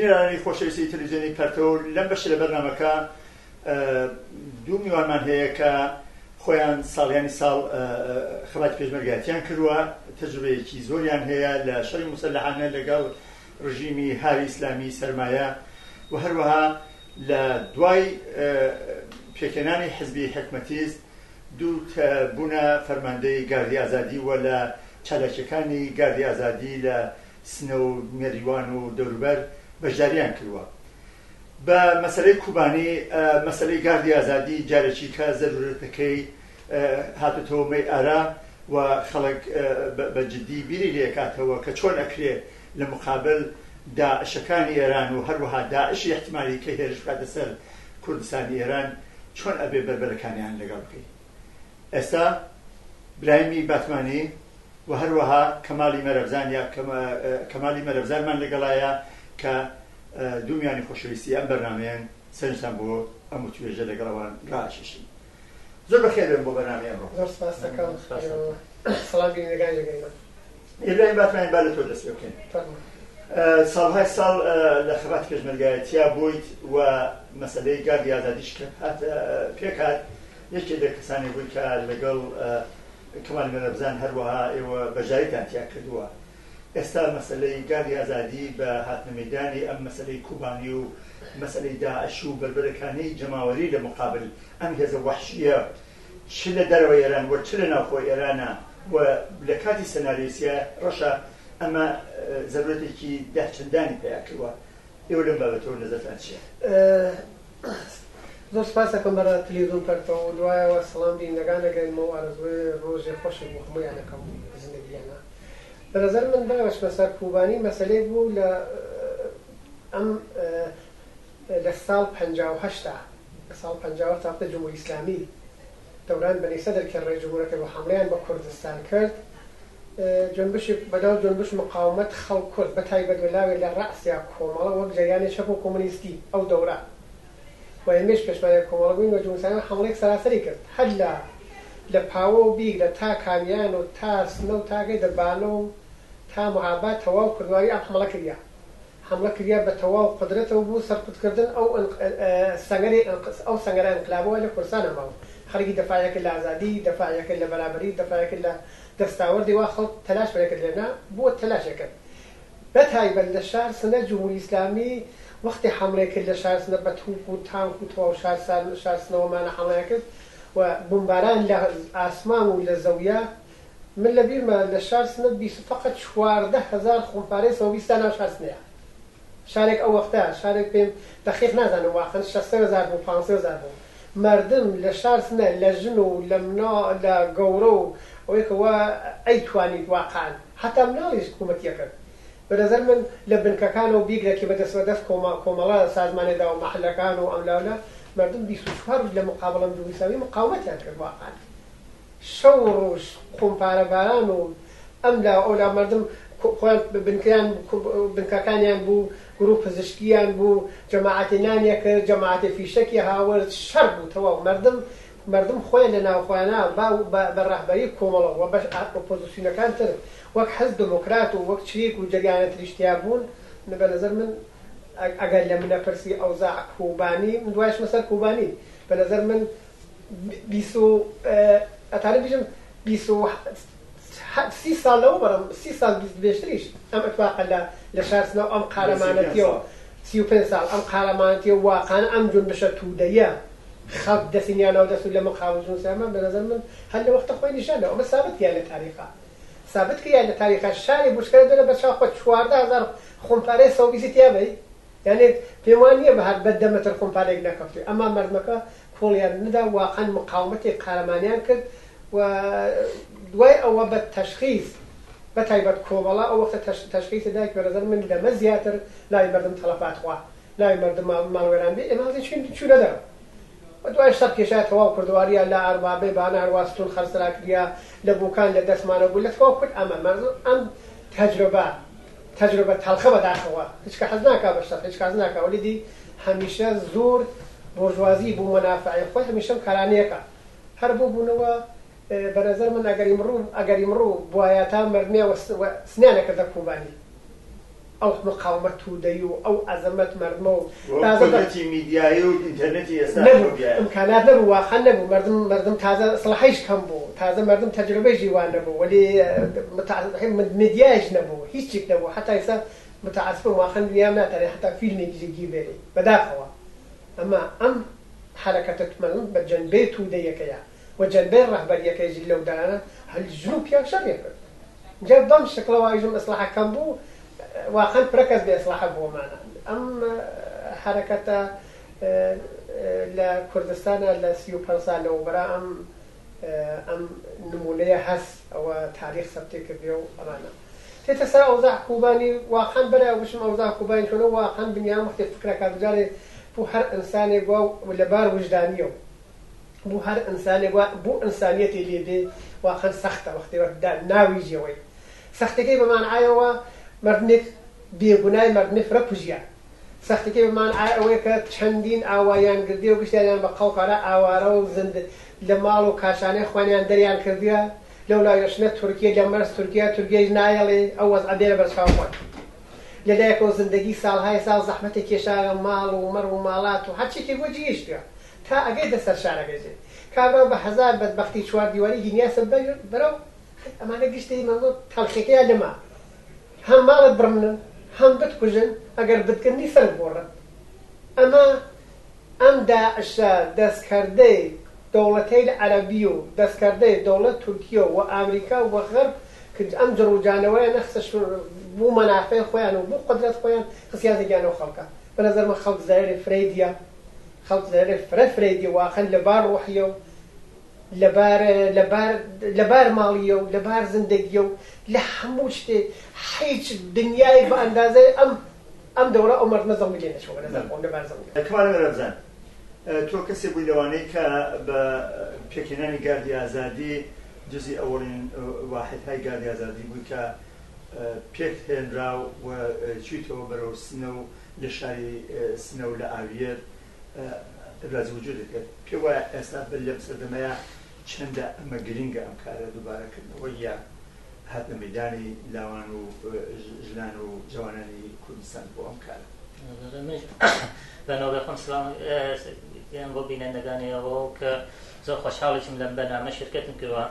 بینەرانی خۆشەویستی تەلەڤیزیۆنی پەرتەوە لەم بەشە لە بەرنامەکە دوو میوانمان هەیە کە خۆیان ساڵیانی ساڵ خەباتی پێشمەرگایەتیان کردووە، تەجروبەیەکی زۆریان هەیە لە شەڕی موسەلەحانە لەگەڵ ڕژیمی هاوی ئیسلامی سەرمایە و هەروەها لە دوای پێکهێنانی حزبی حکومەتیست دوو بوونە فەرماندەی گاردی ئازادی و لە چالاکیەکانی گاردی ئازادی لە سنە و مێریوان و دەوروبەر بەشداریان کردووە. بە مەسەلەی کوبانی مەسەلەی گاردی ئازادی جارێکی کە زەرورەتەکەی هاتوتەوە مەی ئارا و خەڵک بە جددی بیری لێکاتەوە کە چۆن ئەکرێ لە مقابل داعشەکانی ئێران و هەروەها داعشی احتیمالی کە هێرش بکاتە سەر کوردستانی ئێران چۆن ئەبێ بەربەرەکانیان لەگەڵ بکەیت. ئێستا براهیمی باتمانی و هەروەها کەمالی مەرەبزان یا کەمالی مەرەبزانمان لەگەڵایە کە دوومیانی خۆشەویستی ئەم بەرنامەیان سەرنجتان بۆ ئەم توێژە لەگەڵەوان ڕائشیشین. زۆر بەخێر بێن بۆ بەرنامەی ئەمڕۆ. زۆر سپاس دەکەم. سەڵام بینەرەکان لەگەڵمان. ئیبراهیم باتمانی با لە تۆ دەست پێ بکەین. ساڵهای ساڵ لە خەباتی پێشمەرگایەتیا بوویت و مەسەلەی گاردی ئازادیش پێکات یەکێ لە کەسانی بووی کە لەگەڵ کەمالی مەرەبزان هەروەها ئێوە بەژاریتان تیا کردووە. ئێستا مەسەلەی گاردی ئازادی بە هاتنە مەیدانی ئەم مەسەلەی کوبانی و مەسەلەی داعش و بەربەرەکانی جەماوەری لە مقابل ئەم هێزە وەحشیە چ لە دەرەوە ئێران و چ لە ناوخۆی ئێرانە و لە کاتی سەناریۆسیە ڕەشە ئەمە زەرورەتێکی داهچەندانی پێیا کردووە. ئێوە لەم بابەتەوە نەزەرتان چییە؟ زۆر سپاس دەکەم بەرە تەلەڤیزیۆن پەرتەوە دوایەوە سەڵام بینەرەکان دەگەینەوە ئارەزوی ڕۆژێ خۆشی بۆ هەموویان دەکەم زندگییانە. بەنظر من بەش بەسەر کوبانی مەسەلەی بوو لە ئەم لە ساڵ 58 ساڵ 58 تاقتە جمهوری ئیسلامی دەوران بەنی سەدرکە ڕێی جمهورەکە بۆ حملەیان بە کوردستان کرد. جنبشی بەداو جنبش مقاومەت خەڵک کورد بە تایبەت ولاوێ لە ڕەعسیا کۆمەڵە وەک جەریانی شەپ و کۆمونیستی ئەو دەورە و ئێمەش پێشمەرگە کۆمەڵە بووین و جمهوری ئیسلامی حملەیەک سەراسەری کرد هەر لە پاوە و بیگ لە تا کامیان و تا سنە و تاگەی دەبانە و تا مهابات تەواو کردواری ئەم حملە کردیا. حملە کردیا بە تەواو قدرەتەوە بوو سەرکوتکردن ئەو سەنگەرە ئینقلابەوە لە کوردستانە ماوە. خەڵکی دەفاعەکە لە ئازادی، دەفاعەکە لە بەرابەری، دەفاعەکە لە دەستاوەردی وا خەڵک تەلاش بەرەکرد لێنا بۆ تەلاشەکرد. بەتایبەت لە شار سنە جمهوری ئیسلامی وەختی حملەی کرد لە شار سنە بە توپ و تانک و تەواو شار سنەوەمانە حملەیە کرد و بمباران لە ئاسمان و لە زەویە. من لە بیرمە لە شار سنە فقط 14,000 خۆمپارەی سەوبیستان ناو شار سنەیە. شارێک ئەو وەختە شارێک پێم دەقیق نازانم واقعا 60,000 بوو 50,000 بوو. مردم لە شار سنە لە ژن و لە لە گەورە و ئەوەیەکەوە ئەیتوانیت واقعا هەتا مناڵیش حکوومەتیە کرد. بەنظر من لە بنکەکان و بیگرێکی بەدەست کۆمەڵە سازمانێدا و مەحلەکان و ئەملاولە مردم 24 لە مقابڵەم جمهوری ئیسلامی مقاومەتیان کرد واقعا. شەو ڕۆژ خۆمپارە باران و ئەملا ئەولا مردم خۆیان بنکەکانیان بوو، گروپ پزیشکیان بوو، جەماعەتی نانیە کرد، جەماعەتی فیشەکی هاورد، شەڕ بوو تەواو. مردم خۆیان لە ناوخۆیانە بە ڕەهبەری کۆمەڵە و بەش ئۆپۆزیسیۆنەکان تر وەک حەزب دموکرات و وەک چریک و جەریانە تریشتیا بوون. بەنظر من ئەگەر لە منە پرسی ئەوزاع کوبانی من دوایش مەسەر کوبانی بەنظر من ئەتانە بژم 30 ساڵ لەوە بەرم 30 ساڵ بێشتریش ئەم ئەتواقع لە شارسنەوە ئەم قارەمانەتیەوە 35 ساڵ ئەم قارەمانەتیە واقعا ئەم جنبشە توودەیە خەڵک دەستینیانەوە دەست و لە مقاومەت جمهوری ئیسلامی بەنظر من هەر لە وەختە خۆی نیشاندا ئەمە ثابت کردیان لە تاریخا ثابت کردیان لە تاریخا شاری بوشکرە دەرە بە چاو خۆ 14,000 خۆمپارەی سەوبیستی تیابەی یعنی پێم وان نییە بە هەر بەدەمەتر خۆمپارێک نەکەوتێ ئەما مردمەکە کۆڵیان نەدا واقعا مقاومەتی قارەمانیان کرد و دوای ئەوە بە تەشخیص بە تایبەت کۆمەڵە ئەو وەختە تەشخیصی دایک بەنظر من لەمە زیاتر لای مردم تەلەفات خوا لای مردم ماڵوێران بێ ئێمە چوونە دەرەوە. دوای شەڕ کێشای تەواو کردواریە لە ئاربابەی بانە هەرواستون خەرسەرا کردیا لە بووکان لە دەستمانە بوو لە تەواو کرد ئەم تەجربە تەڵخە بەداخەوە هیچ کە حەز ناکا بە شەڕ هیچ کەس ناکا وەلیدی هەمیشە زۆر بۆژوازی بوو مەنافعی خۆی هەمیشەم کارانەیەکە هەر بۆ بوونەوە بەنظر من ئەگەری مڕوو بوایەتان مردمێ سنیانە کردە کوبانی ئەو مقاومەت تودەی و ئەو عەزەمەت مەردمە و قدرەتی میدیایی و ئینتەرنێتی ئێستا ئیمکانات نەبوو واخەن نەبوو مەردم تازە سڵحەیش کەم بوو تازە مەردم تەجربەی جیوان نەبوو وەلی میدیایش نەبوو هیچێک نەبوو حتا ئێستا متعاسفم واخەن دنیام ناتوانێت حتا فیلمێکی گیرێ بەداخەوە ئەمە ئەم حرەکەتەکمەڵ بە جەنبەی تودەیەکەیە و جەنبەی ڕەهبەریەکەیشی لەو دارانە هەڵجن و پیان شەڕێ کرد جا بەم شکلەوە ئیژم ئەسلحەکەم بوو واقعا پرەکەس بێ ئەسلحە بۆمانە ئەم حرەکەتە لە کوردستانە لە 35 ساڵ لەوبەرا ئەم نمونەیە هەست ئەوە تاریخ سەبتێ کردێ و ئەمانە تێتە سەر ئەوزاع کوبانی واقعا بەرە وشم ئەوزاع کوبانی چۆنە واقعا بنیام وەختی فکرەکە بجارێ بۆ هەر ئینسانێک وا لەبار وجدانیە بۆ هەر ئینسانێک وا بۆ ئینسانیەتی لێبێ واقعا سەختە وەختی ناوی ژێوەی سەختەکەی بەمانعایەوە مردنێک بێگونای مردنێ فرە کوژیە سەختەکەی بەمانعای ئەوەیە کە چەندین ئاوایان گردێ و گشتیان بە قەڵقارە ئاوارە و زند لە ماڵ و کاشانەی خوانیان دەریان کردووە لەو لایەشنە تورکیە لە مەرز تورکیەش نایەڵێ ئەو وەزعە بێرە بەرچاو خۆن لەلایەکەوە زندگی ساڵهای ساڵ زەحمەتێک کێشاگە ماڵ و مەڕ و ماڵات و هەرچێکی بۆ جێشتووە تا ئەگەی دەسەر شارەکەجێ کابرا بە هەزار بەدبەختی چوار دیواری دنیاسە بەرەو ئەمانە گشتی مەزۆ تەڵخێکەیە لەما هەم ماڵت بڕمنن هەم بتکوژن ئەگەر بتکردنی سەر بۆڕن ئەمە ئەم داعشە دەستکردەی دەوڵەتەی عەرەبی و دەستکردەی دەوڵەت تورکیە و ئەمریکا و غەرب کرد ئەم جڕوجانەوەیە نەخسەش بوو مەنافع خۆیان و بوو قدرەت خۆیان خسیازەگیانەوە خەڵکە بەنەزەرمە خەڵک زایری فرەیدیە خەڵک زایری فرەیدی واقعا لەبار ڕوحیە و لەبار ماڵیە و لەبار زندگیە و لە هەموو شتێ هیچ دنیای بە ئەندازەی ئەم دەوڵە ئەو مەردمە زەڵمی لێ نەچووە لەبار زەڵمی کەمال مەرەبزان تۆ کەسێک بووی لەوانەی کە بە پێکهێنانی گاردی ئازادی جزئی ئەوەڵین واحدهای گاردی ئازادی بووی کە پێک هێنرا و چیتەوە بەرەو سنە و لە شاری سنە و لە ئاویێر ابراز وجودت کرد پێ وایە ئێستا لەم سەردەمەیە چەندە ئەمە گرینگە ئەم کارە دووبارەکردنەوە یا هاتنە مەیدانی لاوان و ژنان و جوانانی کوردستان بۆ ئەم کارە بەناوبەی خۆم سڵام بۆ بینەندەکانیەوە کە زۆر خۆشحاڵیشم لەم بەنامە شرکەتم کردووە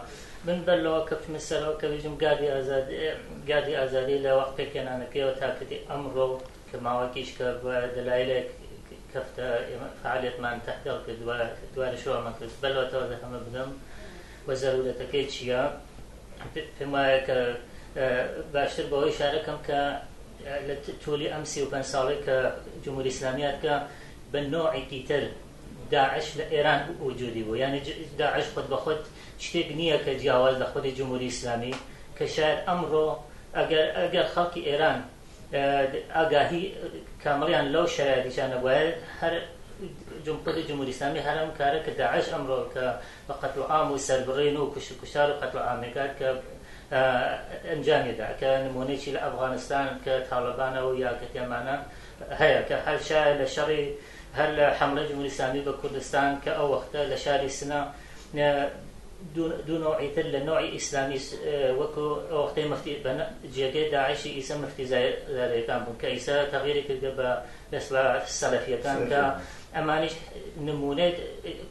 من بەرلەوە کەوتمە سەرەوە کە بژم گاردی ئازادی لە وەخت پێکهێنانەکەیەوە تاکردی ئەمڕۆ کە ماوەکیش کە دەلایلێک کەفتە فعالیتمان تەحقیق کرد دوای شەوەمان کرد بەرلەوە تەوە هەمە بدەم و زەرورەتەکەی چییە پێم وایە کە باشتر بەوەی شارەکەم کە لە تولی ئەم 35 ساڵی کە جمهوری ئیسلامیات کە بە نوعێکی تر داعش لە ئێران وجودی بوو یعنی داعش خۆت بە خۆت شتێک نییە کە جیاواز لە خۆی جمهوری ئیسلامی کە شاید ئەمڕۆ ئەگەر خەڵکی ئێران ئاگاهی کامڵیان لەو شایەتیشانە وایە هەر جمهوری ئیسلامی هەرم کارە کە داعش ئەمڕۆ کە بە قەتڵ عام و سەربڕین و کوشتار و قەتڵ عامەکات کە ئەنجامیدا کە نمونەیەکی لە ئەفغانستان کە تاڵەبانەوە یا کە تێمانە هەیە کە هەر شایە لە شەڕی هەر لە حملەی جمهوری ئیسلامی بە کوردستان کە ئەو وەختە لە شاری سنە دوو نوعی تر لە نوعی ئیسلامی وەکو ئەو وەختەی مەفتی جێگەی داعشی ئیسە مەفتی زارەکان بوون کە ئیسە تەغییری کردە بە دەسڵە سەلەفیەکان کە ئەمانیش نمونەی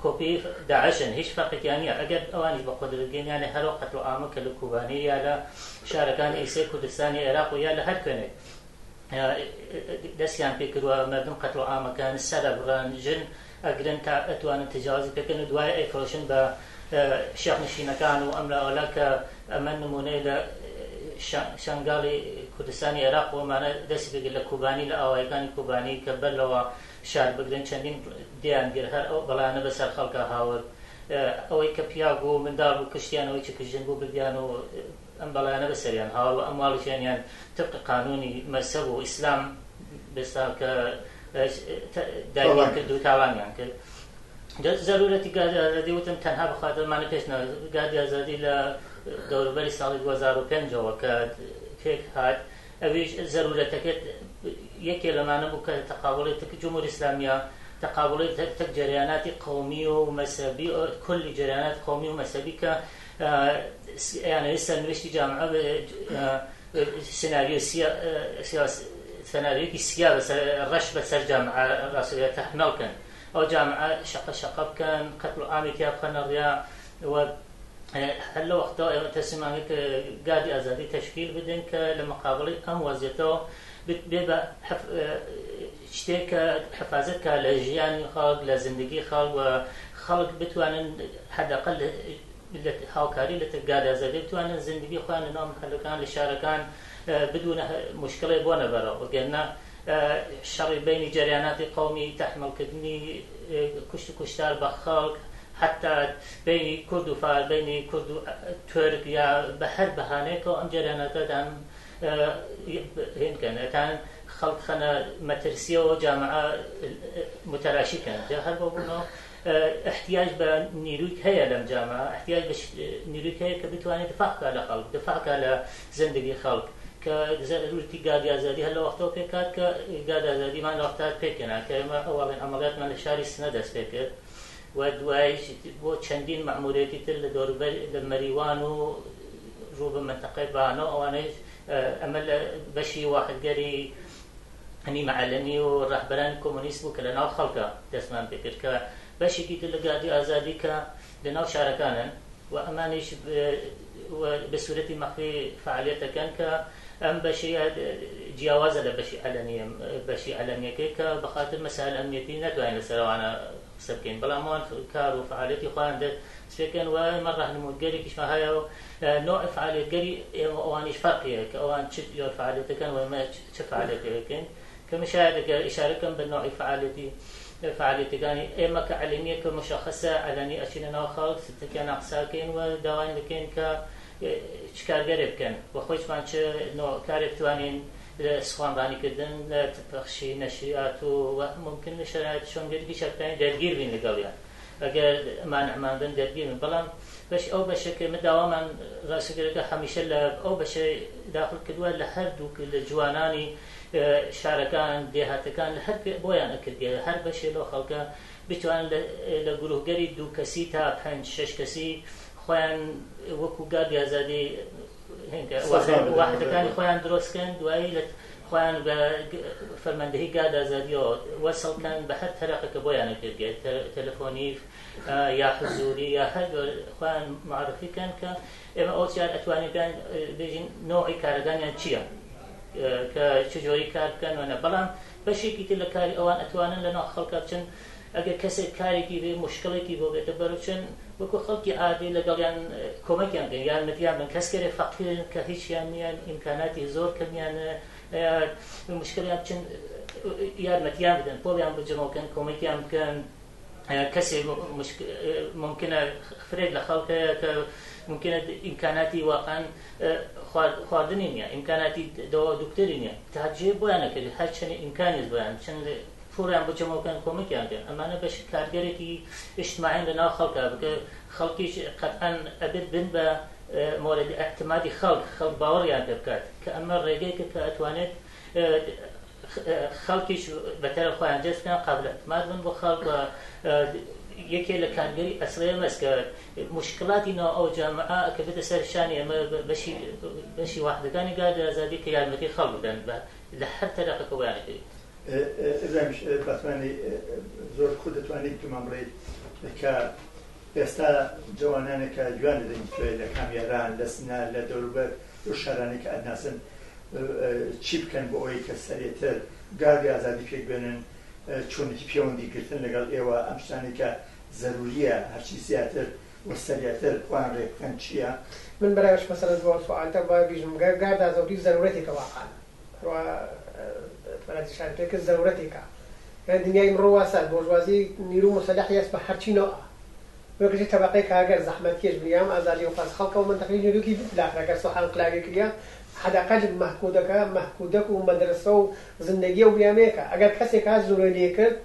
کۆپی داعشن هیچ فەرقێکیان نییە ئەگەر ئەوانیش بە قودرەتگەیانیانە هەرەوە قەتڵ عامە کە لە کوبانی یا لە شارەکانی ئیسەی کوردستانی عێراق و یا لە هەر کوێنێک دەستیان پێ کردووە مردم قەتڵ عامەکان سەرە بڕان ژن ئەگرن تا ئەتوانن تجاوزی پێکەن و دوای ئەیفرۆشن بە شێخنشینەکان و ئەم لاوەلا کە ئەمە نمونەی لە شانگاڵی کوردستانی عێراق ومانە دەستی پێ لە کوبانی لە ئاوایەکانی کوبانی کە بەرلەوە شار بگرن چەندین دیانگر هەر ئەو بەڵانە بەسەر خەڵکە هاورد ئەوەی کە پیاگ و منداڵ و کشتیانەوەی چ کژن بوو بردیان و ئەم بەڵانە بەسەریان هاور و ئەمواڵیشیانیان طبق قانونی مەذهب و ئیسلام بێستا کە داگیر کرد و تاوانیان کرد ضرورەتی گاردی ئازادی وتم تەنها بەخاترمانە پێشنە گاردی ئازادی لە دەوروبەری ساڵی 2005ەوە کە پێک هات ئەویش ضرورەتەکەت یەکێ لەمانە بوو کە تەقابڵی تک جمهوری ئیسلامیە تەقابڵی تک جریاناتی قومی و مەذهبی کلی جریانات قومی و مەذهبی کە یعنی سەرنوشتی جامعە سناریۆ سناريوكي سيا بس الرش بس الجامعة راسية تحمل كان أو جامعة شقة كان قتل عامي تياب خنا الرياء و هلا وقتها تسمع هيك قاعد أزادي تشكيل بدنك لمقابلة أم وزيته بيبقى شتيك حفاظتك لجيان خالق لزندگي خالق وخالق بتوانن حدا قل هاوكاري لتقاعد أزادي بتوانن زندگي خوان نوم حلقان لشاركان بدون مشكلة بونا برا وقلنا الشر بين جريانات قومي تحمل كدني كشتار بخالق حتى بين كرد وفار بين كرد وترك يا بحر بهانيك وأم جريانات دان هين كان خلق خنا مترسية وجامعة متراشي كان جاهل بابونا احتياج بنيروك هي لم جامعة احتياج بنيروك هي كبتواني دفعك على خلق دفعك على زندگي خلق كزرورتي قاعد أزادي هلا وقته بيكات كقاعد أزادي ما وقتها بيكنا كما أول عمليات من الشارع سندس بيكت ودوايش بو چندين معموليتي تل دور المريوانو روب منطقة بانو أوانيش أمل بشي واحد قري هني معلني والرهبران كومونيست وكلنا خلقه تسمع بكر بشي كي تل قاعد أزادي لنا شاركانا وأمانيش بصورة مخفي فعاليته كان أم بشي جواز لبشي علنية كيكا بخاطر مسائل أمنيتي ندوين لسروانا سبكين بلامون كارو فعاليتي خوان ده سبكين ومرة نموت قري كيش ما هاي نوع فعالية قري اوانيش فرقية كأوان شت يور فعاليتي كان وما شت فعاليتي كان كمشاهد إشاركا بالنوع فعاليتي كان إما كعلنية كمشخصة علنية أشينا خالق ستكين أقساكين ودوين لكين شكار قريب كان وخوش مانش نوع كارب توانين سخوان راني كدن تبخشي نشريات وممكن نشريات شون قد بشكل درگير بين لقويا اگر مانع ماندن درگير من بلان باش او باش مداوما راس قرقه هميشه او باش داخل كدوا لهر دوك الجواناني شاركان ديهاتكان لهر بويان اكد هر باش لو خلقه بتوان لغروه قري دو كسي تا 5-6 كسي خوان وكو قاد يازادي هنك واحد كان خوان دروس كان دوائي خوان فرماندهي قاد ازاديو وصل كان بحر ترقك بويانا كرقيت تلفوني يا حزوري يا هذا خوان معرفي كان اما اوتيار اتواني كان بيجين نوعي كارغان يعني تشيا كشجوري كار كان وانا بلان بشي كي تلكاري اوان اتوانا لنا خلقاتشن اگر کسی کاری کی به مشکلی کی بود تبرچن وکو خلقی عادی لگلیان کمکیان کن یان متیان من کس کره فقیر که هیچ یعنی امکاناتی زور کمیان مشکلیان چن یان متیان بدن پولیان بجمع کن کمکیان کن کسی ممکنه فرید لخلق که ممکنه امکاناتی واقعا خواردنیه امکاناتی دکترینیه تهجه بیان کردی هر چنین امکانی بیان چن فوران بجمع كان كوميك يعني أما أنا بش كارجريتي اجتماعي لنا خلقه بك خلقي قطعا أبد بن بمورد اعتمادي خلق باور يعني بكات كأما الرجيك كأتوانت خلقي بتر خوان جس كان قبل اعتماد بن بخلق يكي لكارجري أصلية مسك مشكلاتي نوع أو جامعة كبد سرشاني أما بشي واحد كان قاعد زادي كيالمتي خلق دن لحد تلاقي كواني إبراهيم باتواني زور خود تواني كمامري كا ئێستا جوانانێکە جوان دەدەین لە کامیاران لە سنا لە دەوروبەر و شارانێکە ئەدناسن چی بکەن بۆ ئەوەی کە سەرێتر گاردی ئازادی پێک بێنن چۆنێکی پەیوەندیگرتن لەگەڵ ئێوە ئەم شتانێکە ضروریە هەرچی زیاتر و سەریعتر خوان ڕێبکەن چییە؟ من برایش مەسەلەن بۆ سوالتە باید بیژم گارد ئازادی ضرورەتێکە واقعا بەڵاتی شار پێکرد ضرورەتێکە یان دنیای ئمڕۆ واسە بۆژوازی نیرو مەسەلەحی هەست بە هەرچی نەوە وەکەشی تەبەقەی کاگەر زەحمەتکێش بریام ئازادی و خاص خەڵکە و منتەقەی نیروکی بلاخەکە سەحان قلاگەی کردیا حداقل مەحکودەک و مەدرسە و زندگی و بیامەیەکە ئەگەر کەسێک هات زۆرە لێ کرد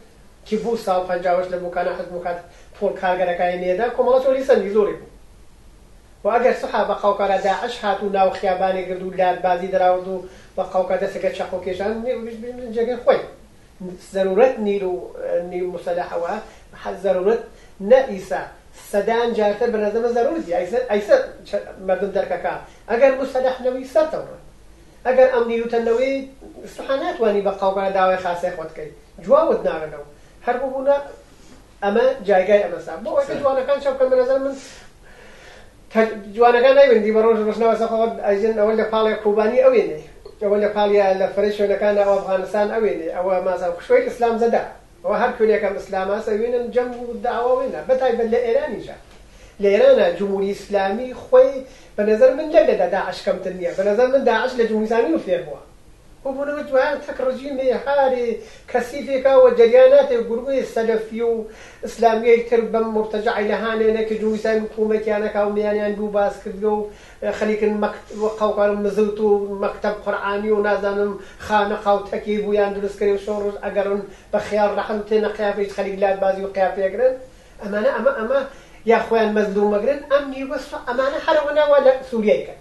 کی بوو ساڵ 50 لە بووکانە حەز بکات پۆل کارگەرەکانی نێدا کۆمەڵە چۆلی سەنگی زۆری بوو و ئەگەر سەحا بە قەوکارە داعش هات و ناو خیابانی کرد و لاتبازی دراوت و بە قەوکە دەستەکە چەق و کێشان جێگەی خۆی ضرورەت نیرو مەسەلەحەوە ضرورەت نەئیسا سەدان جارتر بەنەزەمە ضرورەتی ئەیسە مردم دەرکەکە ئەگەر مستەلەح نەوی سەرتەوڕە ئەگەر ئەم نیوتەنەوەی سوحاناتوانی بە قاوگانە داوای خاسەی خۆتکەی جواوت ناڕێنەوە هەر ببوونە ئەمە جایگای ئەمەسا بۆ ئەوەی جوانەکان چاوکەن بە نەزەر من جوانەکان نایبندی بە ڕۆژ ڕۆژنەوە سەخەوە ئەژن ئەوە لە پاڵی کوبانی ئەوێنێ ئەوە لە پاڵیا لە فەرەی شوێنەکانە ئەو ئەفغانستان ئەوێنێ ئەوە مازان خوشوەی ئیسلام زەدا ئەوە هەر کوێنێکم ئیسلامە سەوێنن جەنگ و داواوێنە بەتایبەت لە ئێرانیشە لە ئێرانە جمهوری ئیسلامی خۆی بە نەزەر من لەدا داعش کەمتر نییە بە نەزەر من داعش لە جمهوری ئیسلامی فێر بووە وبوونەوە دوایان تەک ڕژیمێ هارێ کەسیفێکەوە جەریاناتێک گروپی سەلەفی و ئیسلامیەی تر بەم مرتەجەعی لە هانێنە کە جمهوری ئیسلامی حکوومەتیانەکە و میانیان دوو باز کردووە و خەریکن قەوقان مزوت و مەکتەب قورئانی و نازانم خانەقا و تەکی بوویان دروستکردی و شۆڕژ ئەگەڕن بە خیال ڕەحم تێنە قیافەی خەریک لات بازی و قیافەیەگرن ئەمانە ئەمە یا خۆیان مەزلومەگرن ئەم نیوەسە ئەمانە هەرەوە ناوە لە سووریایکە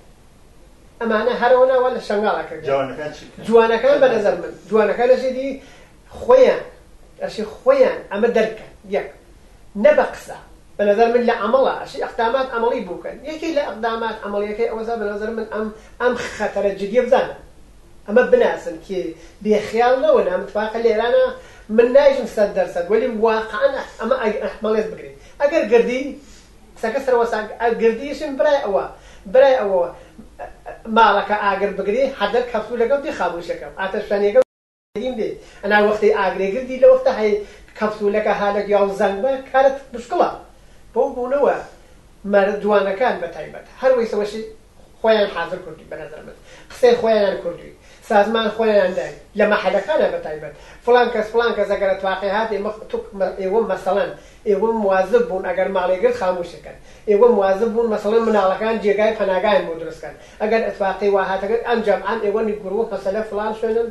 ئەمانە هەرەوە ناوە لە شەنگاڵەکە جوانەکان بە نەزەر من جوانەکان لەژێدی خۆیان ئەمە دەرکەن یەک نە بە قسە بە نەزەر من لە عەمەڵە ئەشی ئەقدامات عەمەڵی بووکەن یەکی لە ئەقدامات عەمەڵیەکەی ئەوەزە بە نەزەر من ئەم خەتەرە جدیە بزانن ئەمە بناسن کێ بێخیاڵ نەوە نامتفاقە لە ئێرانە من نایژم 100% وەلی واقعەن ئەمە ئەحمەڵێت بگرین ئەگەر گردی قسەکە سەرەوە گردیشم برای ئەوە ماڵەکە ئاگر بگری حەدەر کەپسوولەکە پێ خاموشەکەم ئاتەشفانیەکە دیم بێ ئەنا وەختی ئاگرێگردی لە وەختە هەیە کەپسوولەکە هالێک یا زەنگ بە کارت مشکڵە بۆ بوونەوە جوانەکان بە تایبەت هەروەی سەوەشی خۆیان حاضر کوردی بە نەزەر من قسەی خۆیان کوردی سازمان خۆیان دای لە مەحەلەکانە بە تایبەت فڵان کەس ئەگەر تواقع هات ئێوە مەسەڵەن ئێوە موازب بوون ئەگەر ماڵێگرت خاموشەکەن ئێوە موازب بوون مەسەڵەن مناڵەکان جێگای پەناگایان بۆ دروستکەن ئەگەر ئەتواقعی وا هاتەگەر ئەم جەمعان ئێوە گروپ مەسەلە فڵان شوێنن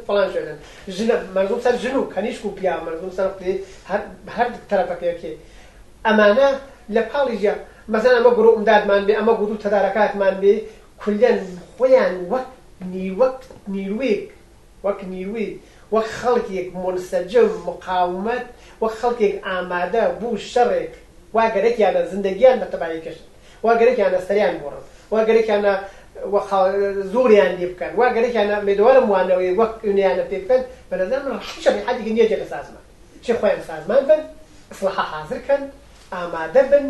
مەرزوم سەر ژن و کەنیشک و پیا مەرزوم سەر هەر تەرەفەکەیەکێ ئەمانە لە پاڵیژە مەسەن ئەمە گروپ ئەمدادمان بێ ئەمە گروپ تەدارەکاتمان بێ کولیان خۆیان وەک نیروێک وەک خەڵکێک منسەجم مقاومەت وەک خەڵکێک ئامادە بوو شەڕێک وا گەرەکیانە زندگیان بە تەبایی کەشن وا گەرەکیانە سەریان بۆڕن وا گەرەکیانە زۆریان لێ بکەن وا گەرەکیانە مێدوارم وانەوەی وەک ئونیانە پێ بکەن بە نەزەر من ڕەحیشە حەدێکی نییە لە سازمان چێ خۆیان سازمان بن ئیسلاح حاضرکەن ئامادە بن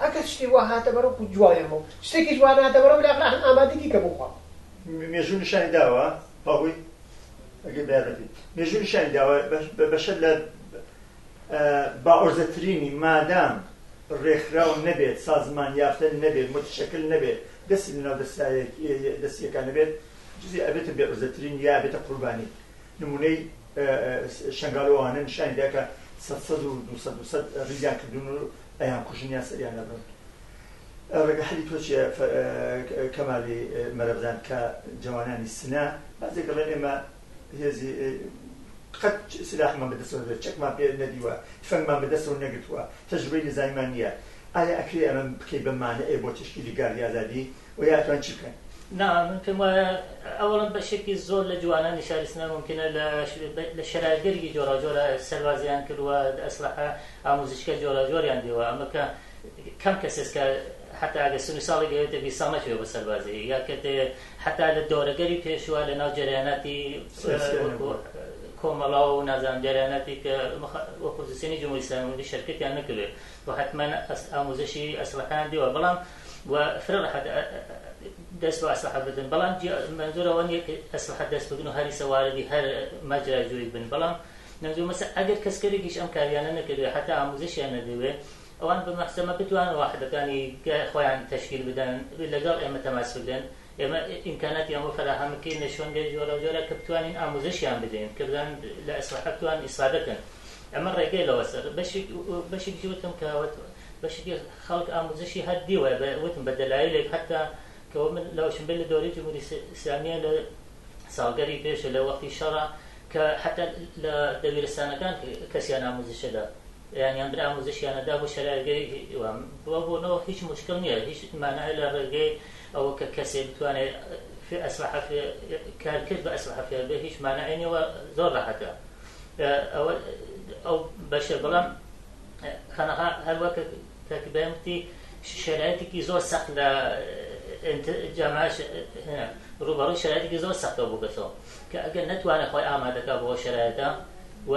ئەگەر شتی وا هاتە بەرەو جوایەمەوە شتێکی جوان هاتە بەرەو لاقلا ئامادەگی کە بخوا مێژوو نیشانی داوە باوی ئەگەر بێڕێتی مێژوو نیشانی داوە بەشە لە باعۆرزەترینی مادام ڕێکخراو نەبێت سازمان یافتە نەبێت متشەکل نەبێت دەستی لەناو دەستیەکان نەبێت جزی ئەبێتە بێعۆرزەترین یا ئەبێتە قوربانی نمونەی شەنگاڵەوانە نیشانی دا کە 100 و 200 ڕیزیان کردوون و ئەیان کوژن یا سەریان نەبن ڕێگەحەلی تۆ چیە کەمالی مەرەبزان کە جوانانی سنا بەزێک دەڵێن ئێمە هێزی قەت سلاحمان بەدەستەوە نەبێت چەکمان پێ نەدیوە تفەنگمان بەدەستەوە نەگرتووە تەجروبەی نزانیمان نییە ئایا ئەکرێ ئەمە بکەی بەمانە بۆ تشکیلی گاردی ئازادی و یاتوان چی بکەن؟ نا من پێم وایە ئەوەڵەن بەشێکی زۆر لە جوانانی شاری سنا ممکنە لە شەرایەتگەرێکی جۆراجۆرە سەربازیان کردووە ئەسلحە ئامۆزشکە جۆراجۆریان دیوە ئەمە کە کەم کەسێکە حتا ئەگە سنی ساڵی گەوێتە 20 ساڵ نەچوێ بە سەربازی یا کە حتا لە دۆرەگەری پێشوە لە ناو جەریاناتی کۆمەڵا و نازانم جەریاناتی کە ئۆپۆزیسیۆنی جمهوری ئیسلامی شەرکەتیان نەکردوێت و حتما ئامۆزشی ئەسلحەیان دیوە بەڵام و فرە دەست بە ئەسلحە بدن بەڵام منزورەوە نیە ئەسلحە دەست بگن و هەری سەواردی هەر مەجراجووی بن بەڵام نەمزوو مەسە ئەگەر کەسکەرێکیش ئەم کاریانە نەکردوێت حتا ئامۆزشیان نەدەوێت ئەوان بەمەحسەمە بتوان واحدەکانی خۆیان تەشکیل بدەن لەگەڵ ئێمە تەماس بگەن ئێمە ئیمکاناتی ئەمە فراهەمەکەین لە شوێنگەی جۆرە کە بتوانین ئامۆزشیان بدەین کە بزان لە ئەسلحە بتوان ئیستفادەکەن ئەمە ڕێگەی لەوە سەر بەشێکی وتم کە بەشێکی خەڵک ئامۆزشی هەر دیوە وتم بە دەلایلێک حتا کەەوە من لەوەشم بێت لە دەوری جمهوری ئیسلامیە لە ساڵگەری پێشە لە وەختی شەڕە کە حتا لە دەویرستانەکان کەسیان ئامۆزشەدا یانیان برا ئامۆزشیانەدا بۆ شەرایەتگەری بۆنەوە هیچ مشکل نییە هیچ مانای لە ڕێگەی ئەوە کە کەسێ بتوانێت ئەسلحە کارکرد بە ئەسلحە فێر بێ هیچ مانای نییەوە زۆر ڕاحەتە ئەو بەشە بەڵام هەروە کە تاکیبایەتی شەرایەتێکی زۆر سەخت لە جامعش ڕوبەڕووی شرایطێکی زۆر سەختەوە بووکەتەوە کە ئەگەر نەتوانێت خۆی ئامادەکە بۆ شرایطە و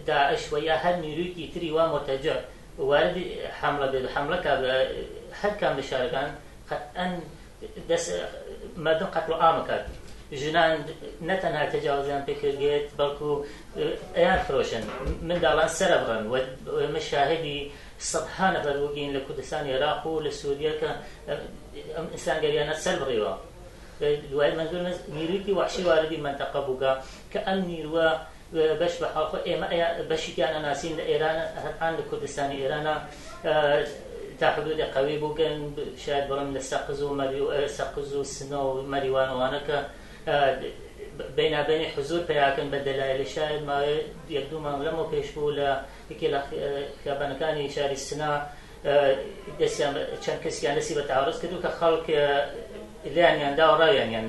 داعش و یا هەر نیرویەکی تری وا مرتەجع وارد حملە بێت و حملەکە هەر کام لە شارەکان قەتئەن مردم قەتڵ عامەکات ژنان نەتەنها تەجاوزیان پێکردێت بەڵکو ئەیان فرۆشن منداڵان سەرە بڕن و مەشاهدی سەدها نەفەر بووگین لە کوردستانی عێراق و لە سووریا کە ئەم ئینسانگەریانە سەر بڕیوە دوای منزور نیرویەکی وحشی واردی منتەقە بووکە کە ئەم نیروە بەش بە حاڵخۆ ئێمە بەشیان ئەناسین لە ئێران هەران لە کوردستانی ئێرانە تا حدود قوی بووگەن شاید بڵم لە سەقز و سنە و مەریوانەوانە کە بینابینی حزور پیاکەن بە دەلایل شاید ماوەی یەک دوو مانگ لەمەوە پێش بوو لە یەکێ لە خیابانەکانی شاری سنە چەند کەسیان دەستی بە تاوەڕست کردو کە خەڵک لیانیاندا و ڕاویانیان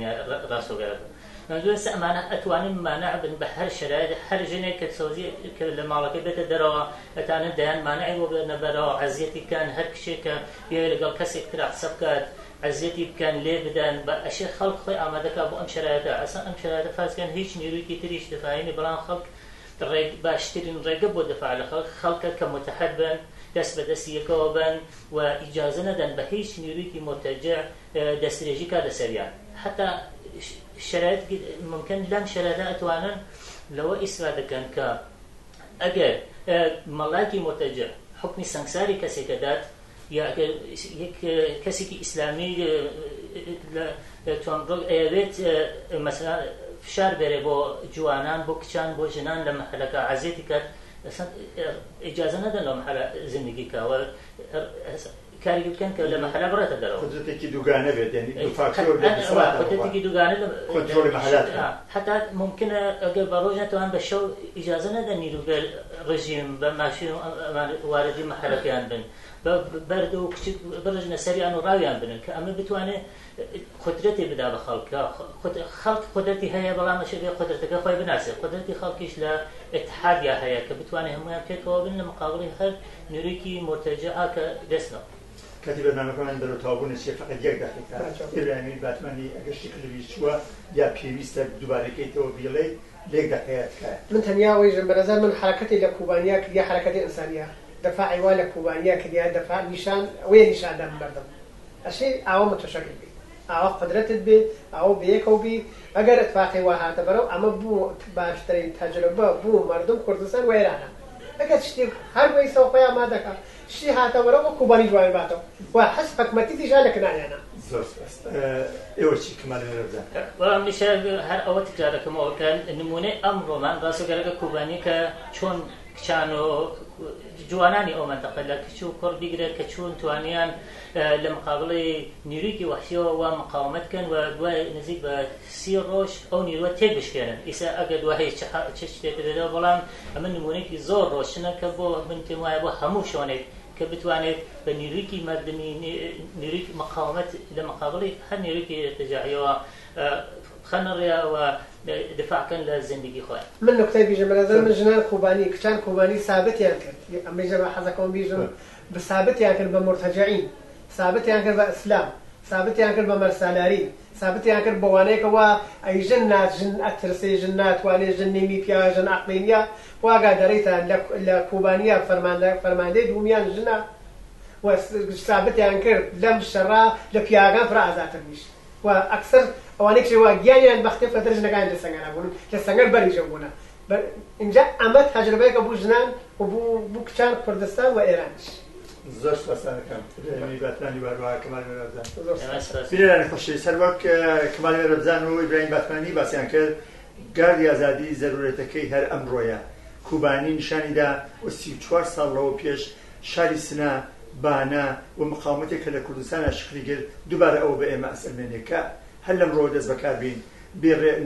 ڕاستۆگەرە منزورە ئەمانە ئەتوانین مانع بن بە هەر شرایط هەر ژنێک کە سەوزی کە لە ماڵەکەی بێتە دەرەوە ئەتانن دەیان مانعی بۆ بێنە بەرەوە عەزیەتی بکەن هەر کشێک کە بێ لەگەڵ کەسێک ترا قسە بکات عەزیەتی بکەن لێ بدەن بە ئەشێ خەڵک خۆی ئامادەکە بۆ ئەم شرایطە ئەسان ئەم شرایطە فازکەن هیچ نیرویەکی تریش دفاعینی بەڵام خەڵک باشترین ڕێگە بۆ دفاع لە خەڵکە کە متحد بن دەست بە دەستیەکەوە بن و ئیجازە نەدەن بە هیچ نیرویەکی مرتەجع دەستدرێژی کات لەسەریان حتا شرایط ممکن لەم شرایطە ئەتوانن لەوە ئیسرا دەکەن کە ئەگەر مەڵاتی مرتەجع حکمی سەنگساری کەسێکە دات یا یەک کەسێکی ئیسلامی ئەوێت مەسەلا فشار بێرێ بۆ جوانان بۆ کچان بۆ ژنان لە مەحەلەکە عەزیەتی کات ئیجازە نەدەن لەو مەحەلە زندگیکەوە کاری بکەن کە لە مەحەلە بڕێتە دەرەوە قدرتێکی دووگانە بێت یعنی دوو فاکتۆر قدرتێکی دووگانە کۆنترۆلی مەحەلات حتا ممکنە ئەگەر بە ڕۆژ نەتوان بە شەو ئیجازە نەدەن نیروگەر ڕژیم بە ماشین واردی مەحەلەکەیان بن بەرد و کچک بڕژنە سەریان و ڕاویان بنن کە ئەمە بتوانێت قدرەتی بدا بە خەڵکە خەڵک قدرەتی هەیە بەڵام ئەشێ قدرەتەکە خۆی بناسێ قدرەتی خەڵکیش لە ئیتحادیا هەیە کە بتوانێت هەمویان پێکەوە بن لە مقابڵی هەر نیرویەکی مرتەجعا کە دەستنەوە کاتی بەرنامەکەمان بەرەو تاوبوونە چێ فقط یەک دقیقە ئیبراهیمی باتمانی ئەگەر شکلی چووە یا پێویستە دووبارەکەیتەوە بیڵێ لێک دقیقەیە تکایە من تەنیا ئەوەیژم بەنظر من حرەکەتی لە کوبانیا کردیا حرەکەتی ئینسانیە دفاعی وا لە کوبانیا کردیا دفاع نیشان ئەوەیە نیشاندان بەردەم ئەشێ ئاوە متشەکل بێت ئاوە قدرەتت بێت ئاوە بەیەکەوە بی ئەگەر اتفاقی وا هاتە بەرەو ئەمە بوو باشترین تەجربە بوو مردم کوردستان و ئێرانە ئەگەر شتێک هەر بۆی سەو خۆیان مادەکە شتی هاتە بەرەوە کوبانی جوانی باتەوە و حەز حکومەتی دیژا لە کنایانە زۆر سپاس ئێوە چی کمال وێرەبزان وەڵام میشە هەر ئەوە تکرارەکەمەوە کە نمونەی ئەم ڕۆمان ڕاستەوگەرەکە کوبانی کە چۆن کچان و جوانانی ئەو منتەقە لە کچ و کوڕ بیگرێت کە چۆن توانیان لە مقابڵی نیرویەکی وەحشیەوە وا مقاومەت بکەن و دوای نزیک بە 30 ڕۆژ ئەو نیروە تێک بشکێنن ئیسا ئەگەر دوای چ شتێک بێتەوە بەڵام ئەمە نمونەیەکی زۆر ڕۆشنە کە بۆ من پێم وایە بۆ هەموو شۆنێک کە بتوانێت بە نیرویەکی مردمی نیروی مقاومەت لە مقابڵی هەر نیرویەکی ارتجاعیەوە خەنەڕێەوە دفاعکەن لە زندگی خۆیان من نکتەی بیژم بەنظر من ژنان کوبانی کچان کوبانی سابتیان کرد ئەمەیژە بە حەزەکەم بیژم بە سابتیان کرد بە مرتەجعین سابتیان کرد بە ئیسلام سابتیان کرد بە مەرسالاری سابتیان کرد بە وانەیەکەوە ئەی ژن نات ژن ئەترسی ژن ناتوانێت ژن نیمی پیا ژن عەقلینیە واگا دەڕێتان لە کوبانیا فەرماندەی دوومیان ژنە و سابتیان کرد لەم شەڕا لە پیاگان فرا ئازاتر میش و ئەکسەر ئەوانەی وا گیانیان بەختێ فترە ژنەکان لە سەنگەرا بوون لە سەنگەر بەریژە بوونە اینجا ئەمە تەجربەیەکە بوو ژنان و بوو کچان کوردستان و ئێرانش زۆر سپاسانەکەم باتمانی باروها کەمال وێرەبزان بیرێرانی خۆشەویست سەر وەک کەمال وێرەبزان و ئیبراهیم باتمانی باسییان کرد گاردی ئازادی زەرورەتەکەی هەر ئەمڕۆیە کوبانی نیشانیدا و 34 ساڵ لەوە پێش شاری سنە بانە و مقاومەتێک کە لە کوردستانە شکلی کرد دووبارە ئەوە بە ئێمە ئەسەلمێنێکە هەر لەمڕۆ دەست بەکار بین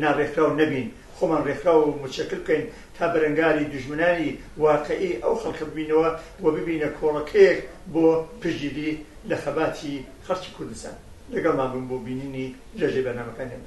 ناڕێکراو نەبین خۆمان ڕێکراو و متشەکل بکەین تا بەرەنگاری دوژمنانی واقعی ئەو خەڵکە ببینەوە و ببینە کۆڵەکەیەک بۆ پشتگیری لە خەباتی خەڵکی کوردستان لەگەڵمان بن بۆ بینینی لەژێ بەرنامەکانیان